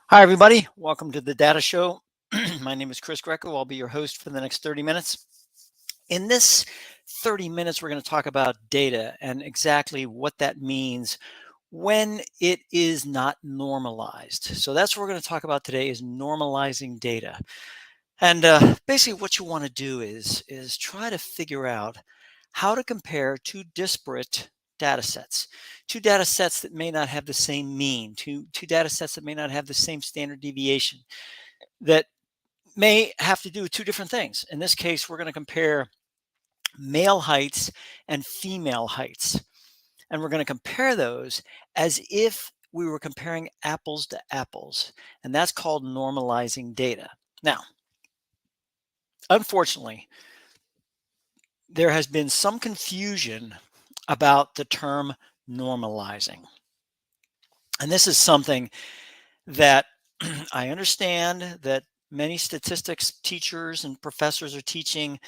Hi, everybody. Welcome to the Data Show. My name is Chris Greco. I'll be your host for the next 30 minutes. In this 30 minutes, we're going to talk about data and exactly what that means when it is not normalized. So that's what we're going to talk about today is normalizing data. And basically what you want to do is try to figure out how to compare two disparate data sets, two data sets that may not have the same mean, two data sets that may not have the same standard deviation, that may have to do with two different things. In this case, we're going to compare male heights and female heights. And we're going to compare those as if we were comparing apples to apples. And that's called normalizing data. Now, unfortunately, there has been some confusion about the term normalizing. And this is something that I understand that many statistics teachers and professors are teaching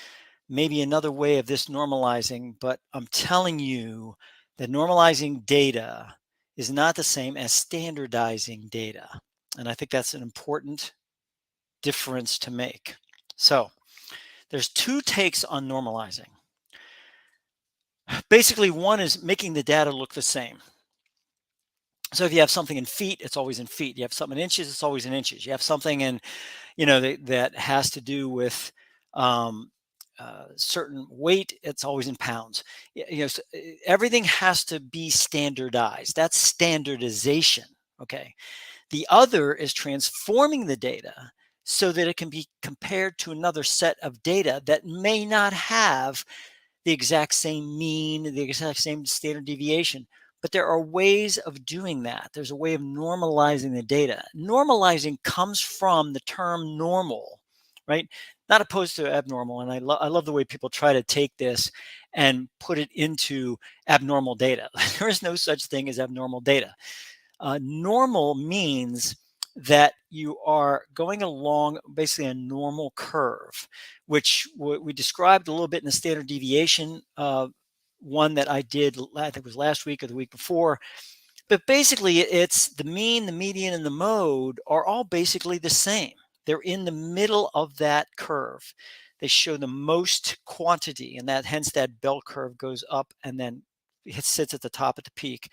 maybe another way of this normalizing, but I'm telling you that normalizing data is not the same as standardizing data. And I think that's an important difference to make. So there's two takes on normalizing. Basically, one is making the data look the same. So if you have something in feet, it's always in feet. You have something in inches, it's always in inches. You have something in, that has to do with certain weight, it's always in pounds. Everything has to be standardized. That's standardization. Okay. The other is transforming the data so that it can be compared to another set of data that may not have the exact same mean, the exact same standard deviation. But there are ways of doing that. There's a way of normalizing the data. Normalizing comes from the term normal, right? Not opposed to abnormal. And I love the way people try to take this and put it into abnormal data. There is no such thing as abnormal data. Normal means that you are going along basically a normal curve, which we described a little bit in the standard deviation one that I did, I think it was last week or the week before. But basically, it's the mean, the median, and the mode are all basically the same. They're in the middle of that curve. They show the most quantity, and that hence that bell curve goes up and then it sits at the top at the peak.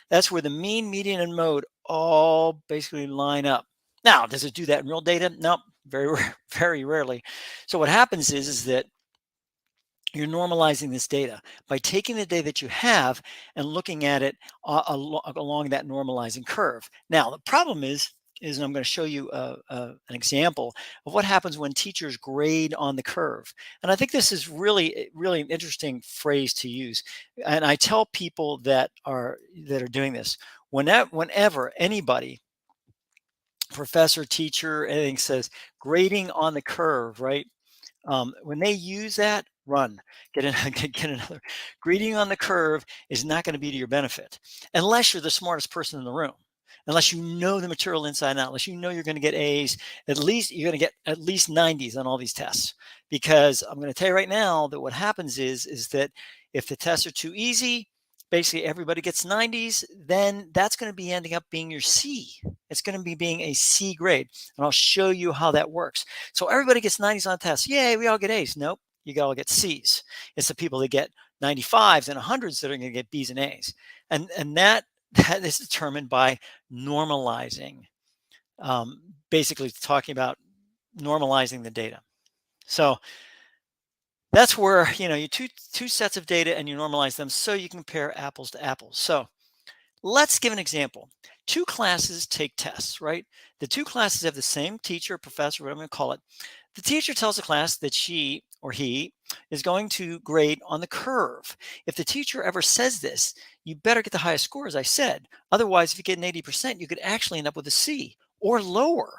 That's where the mean, median, and mode all basically line up. Now, does it do that in real data? No, very, very rarely. So what happens is that you're normalizing this data by taking the data that you have and looking at it along that normalizing curve. Now, the problem is and I'm going to show you an example of what happens when teachers grade on the curve. And I think this is really, really an interesting phrase to use. And I tell people that are doing this, whenever anybody, professor, teacher, anything says grading on the curve, right? When they use that, run, get in, get another. Grading on the curve is not going to be to your benefit unless you're the smartest person in the room, unless you know the material inside and out, unless you know you're going to get A's. At least you're going to get at least 90s on all these tests. Because I'm going to tell you right now that what happens is that if the tests are too easy, basically everybody gets 90s, then that's going to be ending up being your C. It's going to be being a C grade. And I'll show you how that works. So everybody gets 90s on tests. Yay, we all get A's. Nope, you all get C's. It's the people that get 95s and 100s that are going to get B's and A's. And that is determined by normalizing, basically talking about normalizing the data. So that's where, you two sets of data and you normalize them so you can compare apples to apples. So let's give an example. Two classes take tests, right? The two classes have the same teacher, professor, whatever I'm going to call it. The teacher tells the class that she or he is going to grade on the curve. If the teacher ever says this, you better get the highest score, as I said. Otherwise, if you get an 80%, you could actually end up with a C or lower.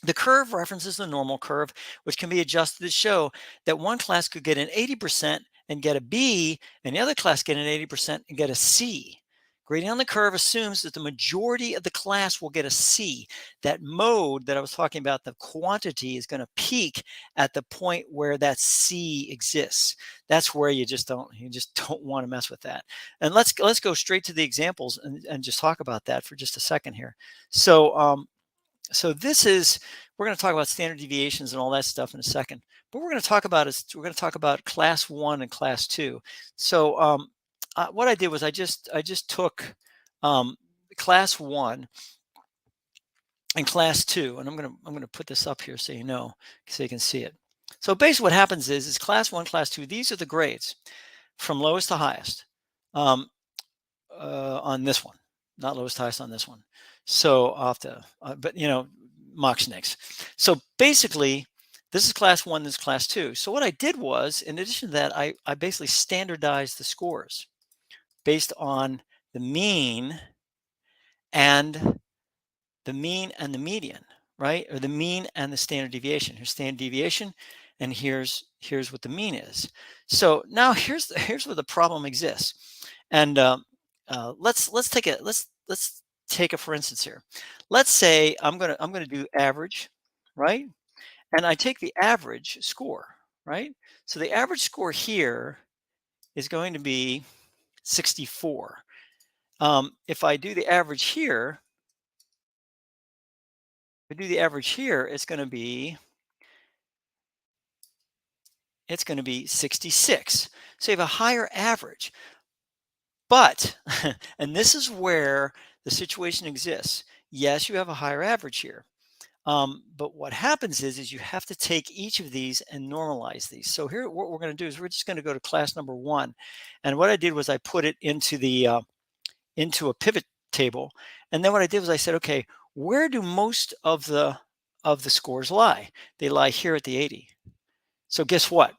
The curve references the normal curve, which can be adjusted to show that one class could get an 80% and get a B, and the other class get an 80% and get a C. Grading on the curve assumes that the majority of the class will get a C. That mode that I was talking about, the quantity, is going to peak at the point where that C exists. That's where you just don't want to mess with that. And let's go straight to the examples and just talk about that for just a second here. So this is, we're going to talk about standard deviations and all that stuff in a second. But we're going to talk about class 1 and class 2. So what I did was I just took um, class 1 and class 2, and I'm going to put this up here so so you can see it. So basically what happens is class 1, class 2, these are the grades from lowest to highest. Um, on this one, not lowest highest on this one. So I'll have to, but mock snakes. So basically, this is class 1, this is class 2. So what I did was, in addition to that, I basically standardized the scores based on the mean and the median, right? Or the mean and the standard deviation. Here's standard deviation, and here's what the mean is. So now here's where the problem exists. And let's take a for instance here. Let's say I'm gonna do average, right? And I take the average score, right? So the average score here is going to be 64. If I do the average here, if I do the average here, it's going to be 66. So you have a higher average. But, and this is where the situation exists. Yes, you have a higher average here. But what happens is you have to take each of these and normalize these. So here, what we're going to do is we're just going to go to class number 1. And what I did was I put it into a pivot table. And then what I did was I said, okay, where do most of the scores lie? They lie here at the 80. So guess what?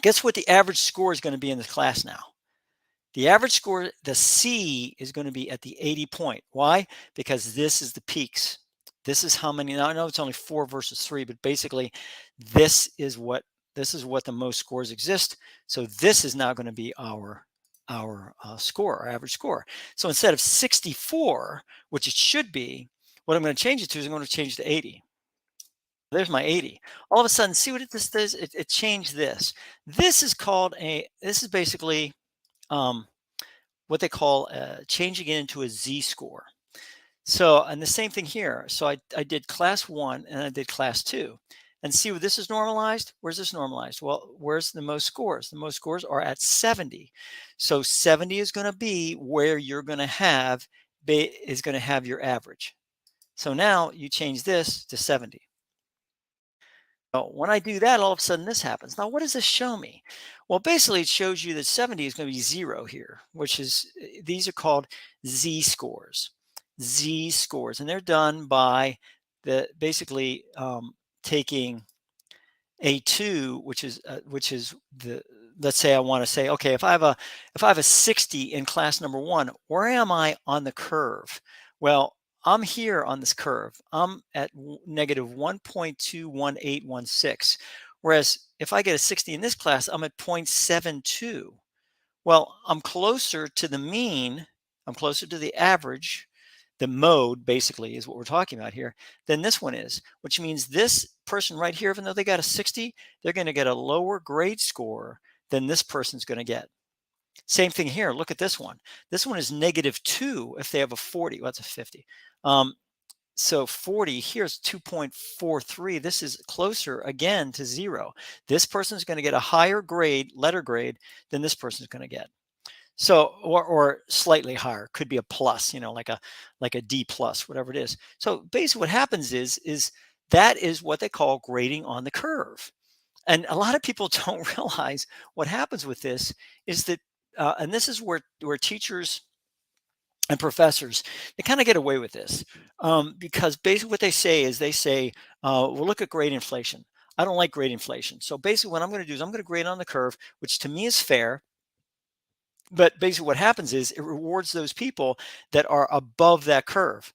Guess what the average score is going to be in this class now? The average score, the C, is going to be at the 80 point. Why? Because this is the peaks. This is how many. Now I know it's only 4 versus 3, but basically, this is what the most scores exist. So this is now going to be our score, our average score. So instead of 64, which it should be, what I'm going to change it to is I'm going to change to 80. There's my 80. All of a sudden, see what this does? It changed this. This is basically what they call changing it into a z-score. So, and the same thing here. So I did class 1 and I did class 2. And see where this is normalized? Where's this normalized? Well, where's the most scores? The most scores are at 70. So 70 is going to be where you're going to have your average. So now you change this to 70. So when I do that, all of a sudden this happens. Now, what does this show me? Well, basically, it shows you that 70 is going to be 0 here, which is, these are called z-scores. Z-scores, and they're done by basically taking a2, which is the, let's say I want to say, okay, if I have a 60 in class number 1, where am I on the curve? Well, I'm here on this curve. I'm at negative 1.21816. Whereas if I get a 60 in this class, I'm at 0.72. Well, I'm closer to the mean. I'm closer to the average. The mode basically is what we're talking about here than this one is, which means this person right here, even though they got a 60, they're going to get a lower grade score than this person's going to get. Same thing here. Look at this one. This one is -2 if they have a 40. Well, that's a 50. So 40, here's 2.43. This is closer again to 0. This person's going to get a higher grade, letter grade, than this person's going to get. So, or slightly higher, could be a plus, like a D plus, whatever it is. So basically what happens is that is what they call grading on the curve. And a lot of people don't realize what happens with this is that, and this is where teachers and professors, they kind of get away with this, because basically what they say is we'll look at grade inflation. I don't like grade inflation. So basically what I'm going to do is I'm going to grade on the curve, which to me is fair. But basically what happens is it rewards those people that are above that curve.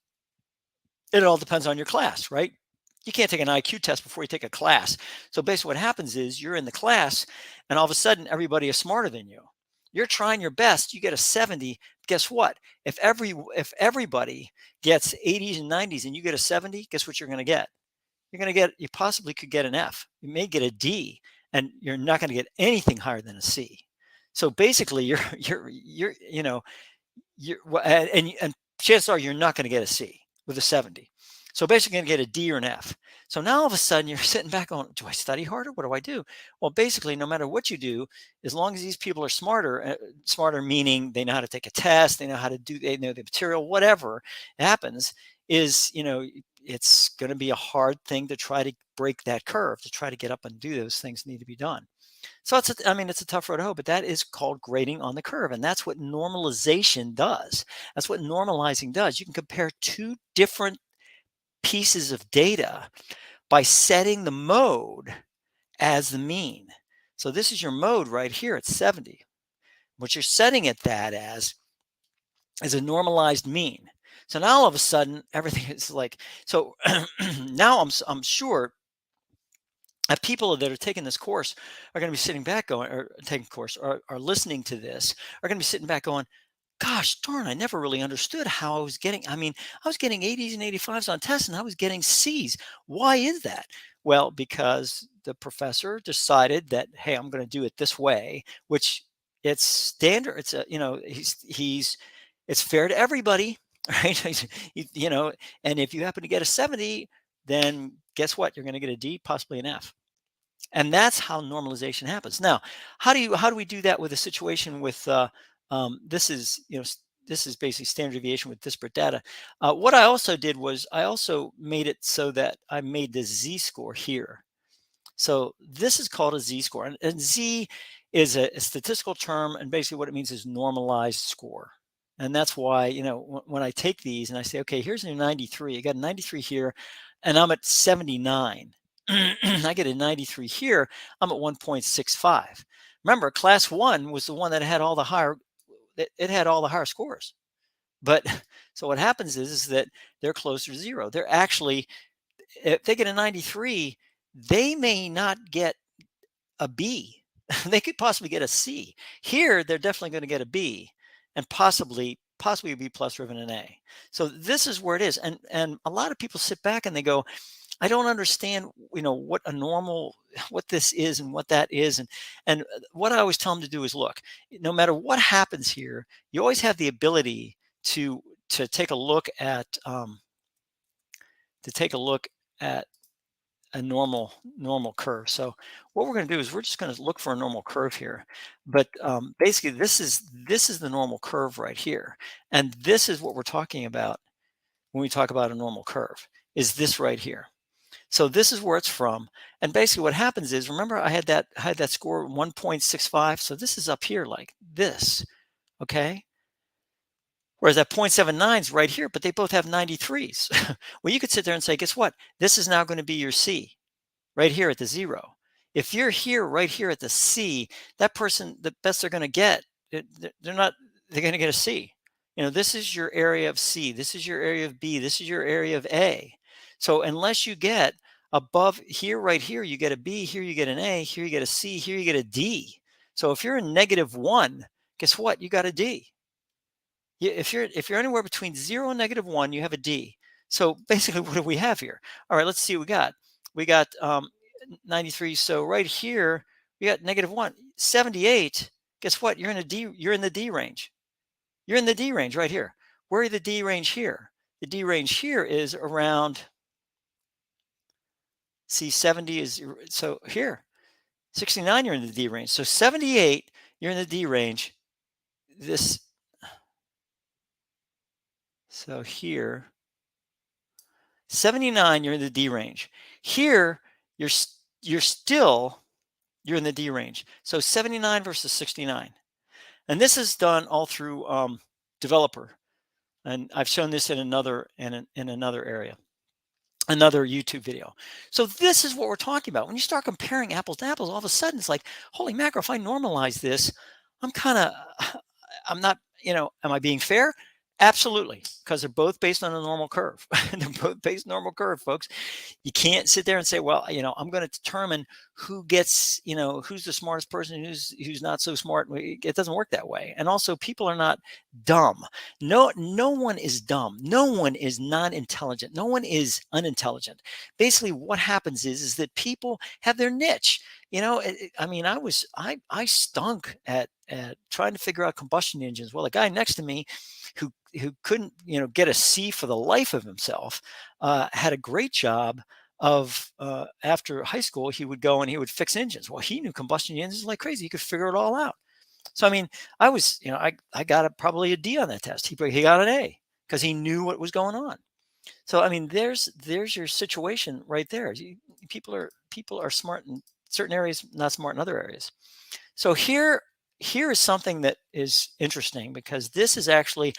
It all depends on your class, right? You can't take an IQ test before you take a class. So basically what happens is you're in the class and all of a sudden everybody is smarter than you. You're trying your best. You get a 70, guess what? If everybody gets 80s and 90s and you get a 70, guess what you're going to get? You possibly could get an F. You may get a D, and you're not going to get anything higher than a C. So basically, and chances are you're not going to get a C with a 70. So basically, you're going to get a D or an F. So now all of a sudden, you're sitting back going, "Do I study harder? What do I do?" Well, basically, no matter what you do, as long as these people are smarter meaning they know how to take a test, they know the material, whatever happens, is it's going to be a hard thing to try to break that curve, to try to get up and do those things that need to be done. So it's a tough road to hoe, but that is called grading on the curve. And that's what normalization does. That's what normalizing does. You can compare two different pieces of data by setting the mode as the mean. So this is your mode right here at 70. What you're setting it that as is a normalized mean. So now all of a sudden everything is like, so now I'm sure people that are taking this course are going to be sitting back going, or taking course, or are listening to this, are going to be sitting back going, gosh darn, I never really understood how I was getting. I mean, I was getting 80s and 85s on tests and I was getting C's. Why is that? Well, because the professor decided that, hey, I'm going to do it this way, which it's standard. It's it's fair to everybody, right? And if you happen to get a 70, then guess what? You're going to get a D, possibly an F. And that's how normalization happens. Now, how do we do that with a situation with this is basically standard deviation with disparate data. What I also did was I also made it so that I made the z-score here. So this is called a z-score, and z is a statistical term, and basically what it means is normalized score. And that's why when I take these and I say, okay, here's a 93, I got a 93 here, and I'm at 79. I get a 93 here, I'm at 1.65. Remember, class 1 was the one that had all the higher, it had all the higher scores. But so what happens is that they're closer to zero. They're actually, if they get a 93, they may not get a B. They could possibly get a C. Here, they're definitely going to get a B, and possibly a B plus or even an A. So this is where it is. And a lot of people sit back and they go, I don't understand, what this is and what that is. And what I always tell them to do is look, no matter what happens here, you always have the ability to take a look at a normal curve. So what we're going to do is we're just going to look for a normal curve here. But basically, this is the normal curve right here, and this is what we're talking about when we talk about a normal curve. Is this right here? So this is where it's from. And basically what happens is, remember I had that score 1.65. So this is up here like this, okay? Whereas that 0.79 is right here, but they both have 93s. Well, you could sit there and say, guess what? This is now going to be your C right here at the 0. If you're here, right here at the C, that person, the best they're going to get, they're going to get a C. This is your area of C. This is your area of B. This is your area of A. So unless you get above here, right here, you get a B, here you get an A, here you get a C, here you get a D. So if you're in -1, guess what? You got a D. If you're anywhere between 0 and -1, you have a D. So basically, what do we have here? All right, let's see what we got. We got 93. So right here, we got -1. 78, guess what? You're in the D range. You're in the D range right here. Where are the D range here? The D range here is around, see, 70 is, so here, 69, you're in the D range. So 78, you're in the D range. So here, 79, you're in the D range. Here, you're in the D range. So 79 versus 69. And this is done all through developer. And I've shown this in another area, another YouTube video. So this is what we're talking about. When you start comparing apples to apples, all of a sudden it's like, holy mackerel, if I normalize this, I'm not, am I being fair? Absolutely, because they're both based on a normal curve. They're both based normal curve, folks. You can't sit there and say, "Well, I'm going to determine who gets, who's the smartest person, who's not so smart." It doesn't work that way. And also, people are not dumb. No one is dumb. No one is not intelligent. No one is unintelligent. Basically, what happens is that people have their niche. I mean, I stunk at trying to figure out combustion engines. Well, the guy next to me who couldn't get a C for the life of himself, had a great job of after high school he would go and he would fix engines. Well, he knew combustion engines like crazy. He could figure it all out. So I mean, I was I got probably a D on that test. He got an A because he knew what was going on. So I mean, there's your situation right there. People are smart in certain areas, not smart in other areas. So here is something that is interesting because this is actually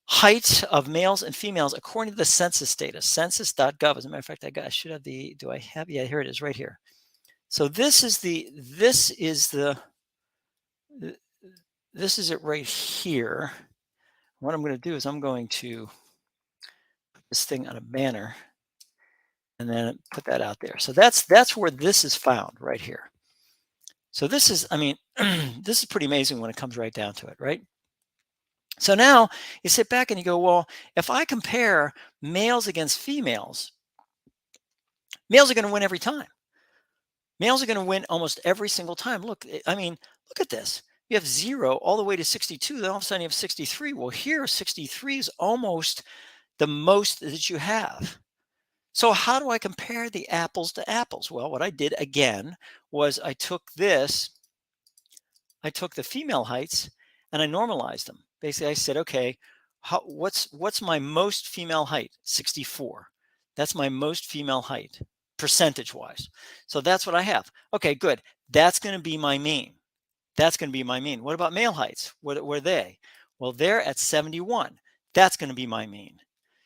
height of males and females according to the census data, census.gov. As a matter of fact, I should have do I have, yeah, here it is right here. So th- this is it right here. What I'm going to do is I'm going to put this thing on a banner and then put that out there. So that's where this is found right here. So this is, I mean, this is pretty amazing when it comes right down to it, right? So now you sit back and you go, well, if I compare males against females, males are going to win every time. Males are going to win almost every single time. Look, I mean, look at this. You have 0 all the way to 62. Then all of a sudden you have 63. Well, here 63 is almost the most that you have. So how do I compare the apples to apples? Well, what I did again was I took the female heights and I normalized them. Basically, I said, okay, what's my most female height? 64. That's my most female height, percentage wise. So that's what I have. Okay, good. That's going to be my mean. That's going to be my mean. What about male heights? What were they? Well, they're at 71. That's going to be my mean.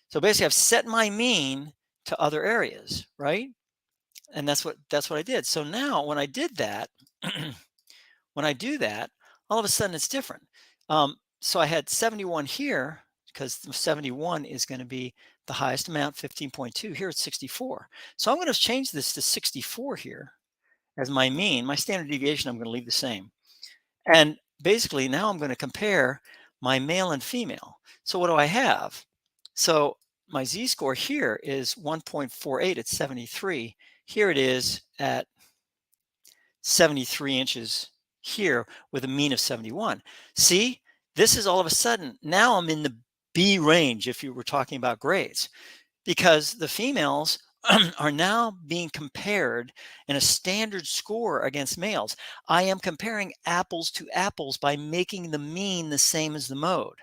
So basically, I've set my mean to other areas, right? And that's what I did. So now when I did that, when I do that, all of a sudden it's different. So I had 71 here because 71 is going to be the highest amount, 15.2. Here it's 64. So I'm going to change this to 64 here as my mean. My standard deviation I'm going to leave the same. And basically now I'm going to compare my male and female. So what do I have? So my z-score here is 1.48 at 73. Here it is at 73 inches here with a mean of 71. See, this is all of a sudden, now I'm in the B range if you were talking about grades, because the females are now being compared in a standard score against males. I am comparing apples to apples by making the mean the same as the mode.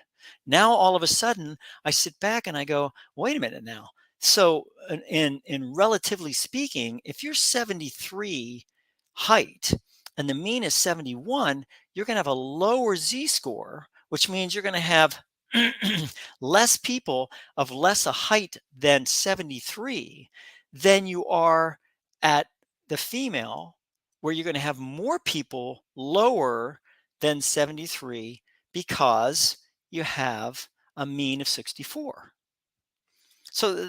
Now, all of a sudden, I sit back and I go, wait a minute now. So, in relatively speaking, if you're 73 height and the mean is 71, you're going to have a lower z score, which means you're going to have less people of less a height than 73 than you are at the female, where you're going to have more people lower than 73 because you have a mean of 64. So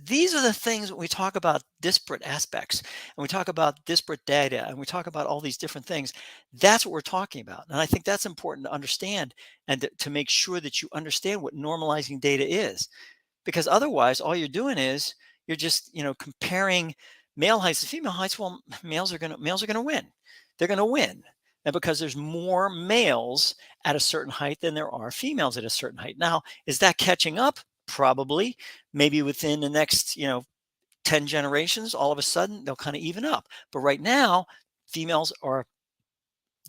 these are the things when we talk about disparate aspects and we talk about disparate data and we talk about all these different things. That's what we're talking about. And I think that's important to understand and to make sure that you understand what normalizing data is, because otherwise all you're doing is you're just comparing male heights to female heights. Well, males are going to win. They're going to win. And because there's more males at a certain height than there are females at a certain height. Now, is that catching up? Probably. Maybe within the next 10 generations, all of a sudden they'll kind of even up. But right now, females are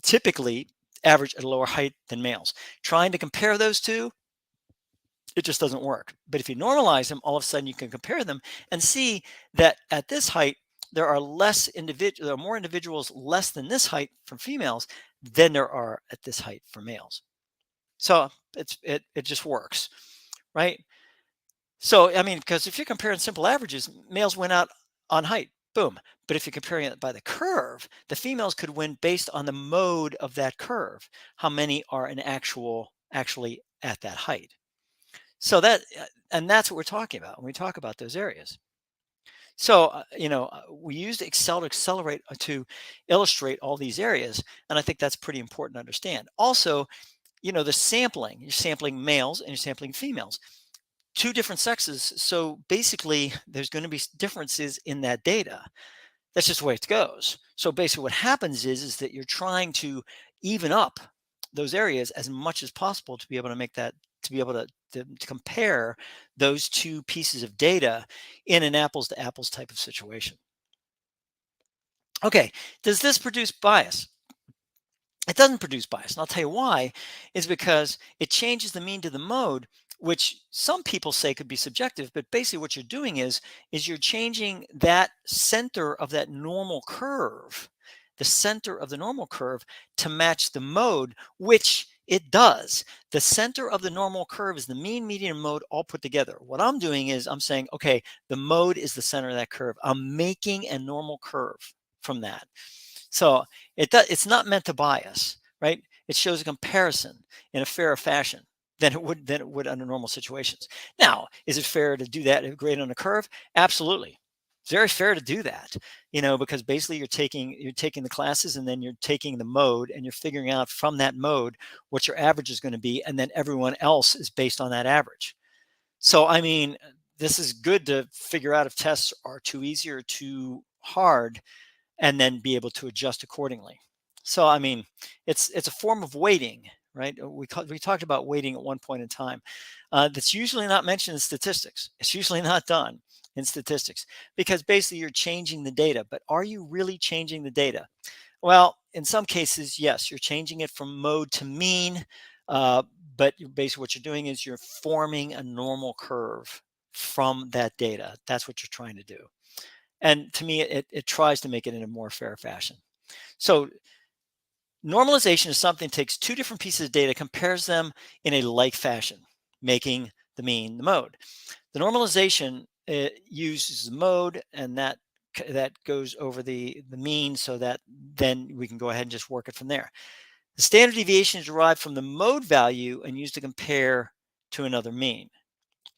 typically average at a lower height than males. Trying to compare those two, it just doesn't work. But if you normalize them, all of a sudden you can compare them and see that at this height, there are more individuals less than this height from females than there are at this height for males. So it just works, right? So I mean, because if you're comparing simple averages, males win out on height, boom. But if you're comparing it by the curve, the females could win based on the mode of that curve. How many are actually at that height? So and that's what we're talking about when we talk about those areas. So, we used Excel to accelerate to illustrate all these areas, and I think that's pretty important to understand. Also, the sampling, you're sampling males and you're sampling females, two different sexes. So basically, there's going to be differences in that data. That's just the way it goes. So basically, what happens is that you're trying to even up those areas as much as possible to be able to make that to be able to compare those two pieces of data in an apples to apples type of situation. Okay, does this produce bias? It doesn't produce bias, and I'll tell you why, is because it changes the mean to the mode, which some people say could be subjective, but basically what you're doing is you're changing that center of that normal curve, the center of the normal curve to match the mode, which it does. The center of the normal curve is the mean, median, and mode all put together. What I'm doing is I'm saying, okay, the mode is the center of that curve. I'm making a normal curve from that. So it's not meant to bias, right? It shows a comparison in a fairer fashion than it would under normal situations. Now, is it fair to do that grade on a curve? Absolutely. It's very fair to do that, because basically you're taking the classes and then you're taking the mode and you're figuring out from that mode what your average is going to be, and then everyone else is based on that average. So I mean, this is good to figure out if tests are too easy or too hard and then be able to adjust accordingly. So I mean, it's a form of weighting, right? We talked about weighting at one point in time. That's usually not mentioned in statistics. It's usually not done in statistics because basically you're changing the data. But are you really changing the data? Well, in some cases, yes, you're changing it from mode to mean. Uh, but basically what you're doing is you're forming a normal curve from that data. That's what you're trying to do. And to me, it tries to make it in a more fair fashion. So normalization is something that takes two different pieces of data, compares them in a like fashion, making the mean the mode. The normalization uses the mode, and that goes over the mean, so that then we can go ahead and just work it from there. The standard deviation is derived from the mode value and used to compare to another mean,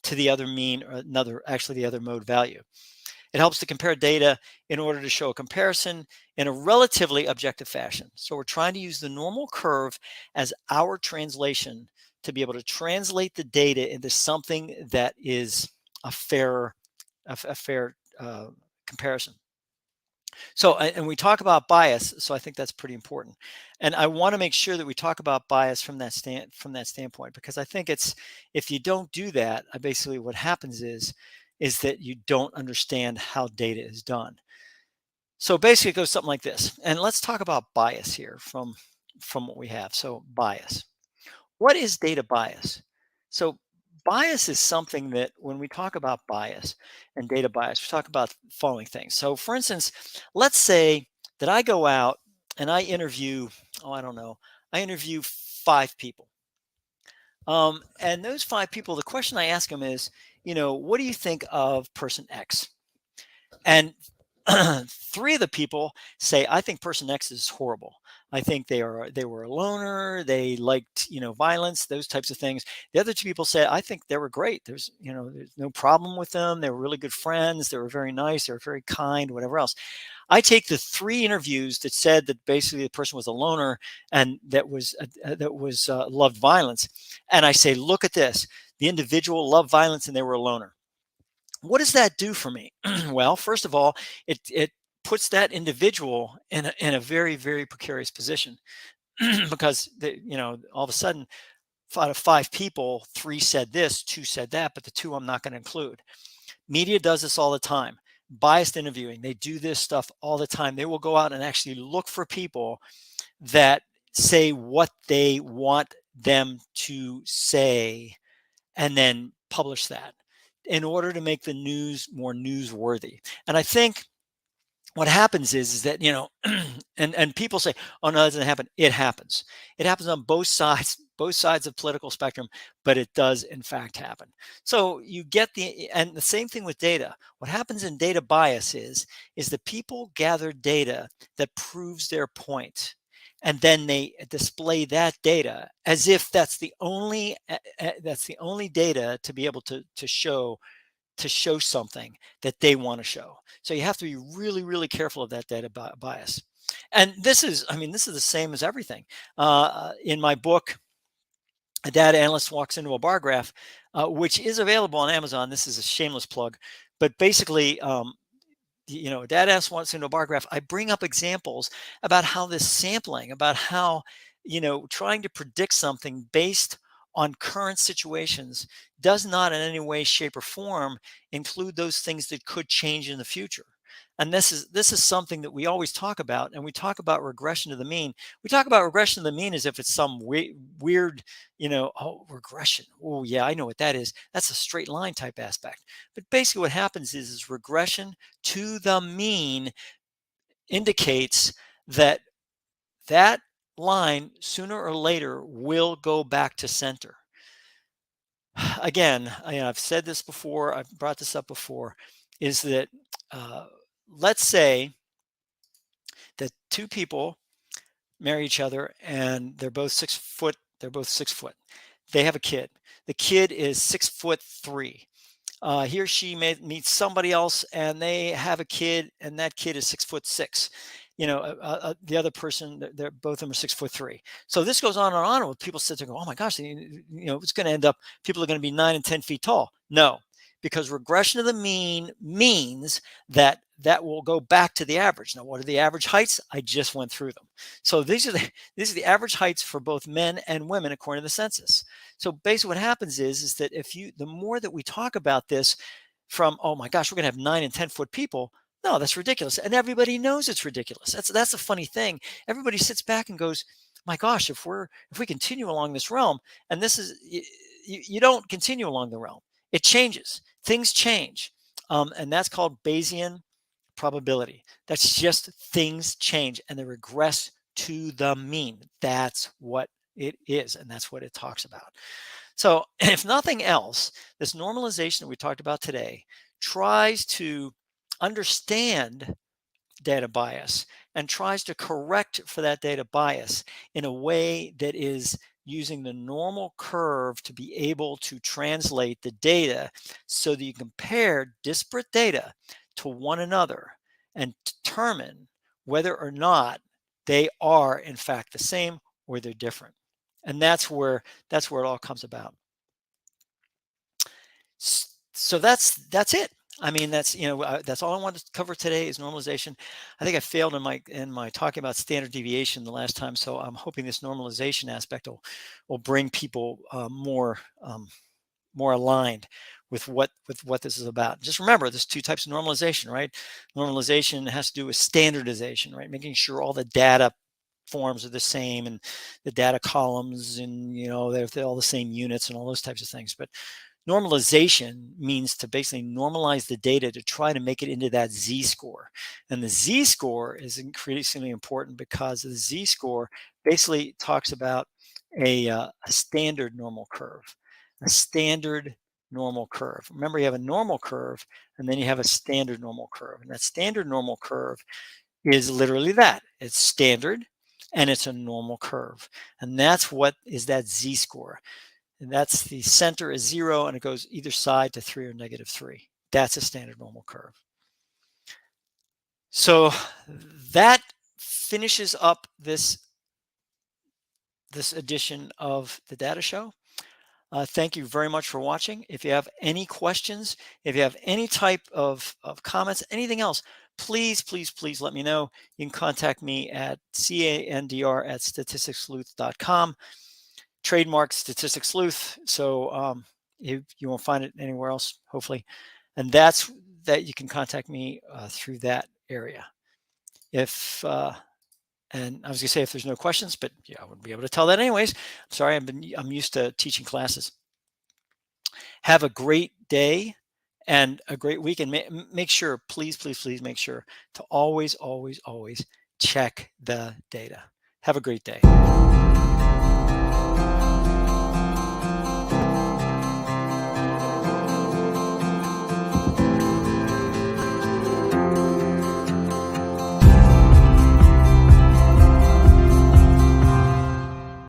to the other mean, or the other mode value. It helps to compare data in order to show a comparison in a relatively objective fashion. So we're trying to use the normal curve as our translation to be able to translate the data into something that is a fair comparison. So, and we talk about bias, so I think that's pretty important. And I want to make sure that we talk about bias from that standpoint, because I think it's, if you don't do that, basically what happens is that you don't understand how data is done. So basically it goes something like this. And let's talk about bias here from what we have. So bias. What is data bias? So bias is something that when we talk about bias and data bias, we talk about the following things. So for instance, let's say that I go out and I interview, I don't know, I interview 5 people. And those 5 people, the question I ask them is, what do you think of person X? And 3 of the people say, I think person X is horrible. I think they were a loner, they liked, violence, those types of things. The other 2 people said, I think they were great. There's no problem with them. They were really good friends. They were very nice. They were very kind, whatever else. I take the 3 interviews that said that basically the person was a loner and that was loved violence, and I say, look at this. The individual loved violence and they were a loner. What does that do for me? Well, first of all, it puts that individual in a very, very precarious position because all of a sudden, out of 5 people, 3 said this, 2 said that, but the 2 I'm not going to include. Media does this all the time. Biased interviewing, they do this stuff all the time. They will go out and actually look for people that say what they want them to say and then publish that in order to make the news more newsworthy. And I think what happens is that, and people say, oh no, that doesn't happen. It happens. It happens on both sides of political spectrum, but it does in fact happen. So you get and the same thing with data. What happens in data bias is that people gather data that proves their point, and then they display that data as if that's the only data to be able to show something that they want to show. So you have to be really, really careful of that data bias. And this is, I mean, this is the same as everything. In my book, A Data Analyst Walks into a Bar Graph, which is available on Amazon. This is a shameless plug, but basically, a data analyst walks into a bar graph. I bring up examples about how this sampling, about how, trying to predict something based on current situations does not in any way, shape, or form include those things that could change in the future. And this is something that we always talk about, and we talk about regression to the mean. We talk about regression to the mean as if it's some weird, oh, regression. Oh, yeah, I know what that is. That's a straight line type aspect. But basically, what happens is regression to the mean indicates that that line sooner or later will go back to center. Again, I've said this before, I've brought this up before, is that let's say that two people marry each other and they're both 6 foot, they have a kid. The kid is 6'3". He or she meets somebody else and they have a kid, and that kid is 6'6". The other person, they're both of them are 6'3". So this goes on and on. With people sit there and go, "Oh my gosh, it's going to end up people are going to be 9 and 10 feet tall." No, because regression to the mean means that will go back to the average. Now, what are the average heights? I just went through them. So these are the average heights for both men and women according to the census. So basically, what happens is that the more that we talk about this, from, oh my gosh, we're going to have 9 and 10 foot people. No, that's ridiculous, and everybody knows it's ridiculous. That's a funny thing. Everybody sits back and goes, my gosh, if we continue along this realm, and this is you don't continue along the realm. It changes. Things change, and that's called Bayesian probability. That's just things change and they regress to the mean. That's what it is, and that's what it talks about. So, if nothing else, this normalization that we talked about today tries to understand data bias and tries to correct for that data bias in a way that is using the normal curve to be able to translate the data so that you compare disparate data to one another and determine whether or not they are in fact the same or they're different. And that's where it all comes about. So that's it. I mean, that's all I wanted to cover today is normalization. I think I failed in my talking about standard deviation the last time, so I'm hoping this normalization aspect will bring people more aligned with what this is about. Just remember, there's two types of normalization, right? Normalization has to do with standardization, right? Making sure all the data forms are the same and the data columns, and they're all the same units and all those types of things. But normalization means to basically normalize the data to try to make it into that z-score. And the z-score is increasingly important because the z-score basically talks about a standard normal curve. A standard normal curve. Remember, you have a normal curve and then you have a standard normal curve. And that standard normal curve is literally that. It's standard and it's a normal curve. And that's what is that z-score. And that's the center is 0 and it goes either side to 3 or -3. That's a standard normal curve. So that finishes up this edition of the Data Show. Thank you very much for watching. If you have any questions, if you have any type of comments, anything else, please, please, please let me know. You can contact me at candr@statisticssleuth.com. Trademark Statistics Sleuth, so you won't find it anywhere else, hopefully. And that you can contact me through that area. And I was gonna say if there's no questions, but yeah, I wouldn't be able to tell that anyways. Sorry, I'm used to teaching classes. Have a great day and a great week, and make sure, please, please, please make sure to always, always, always check the data. Have a great day.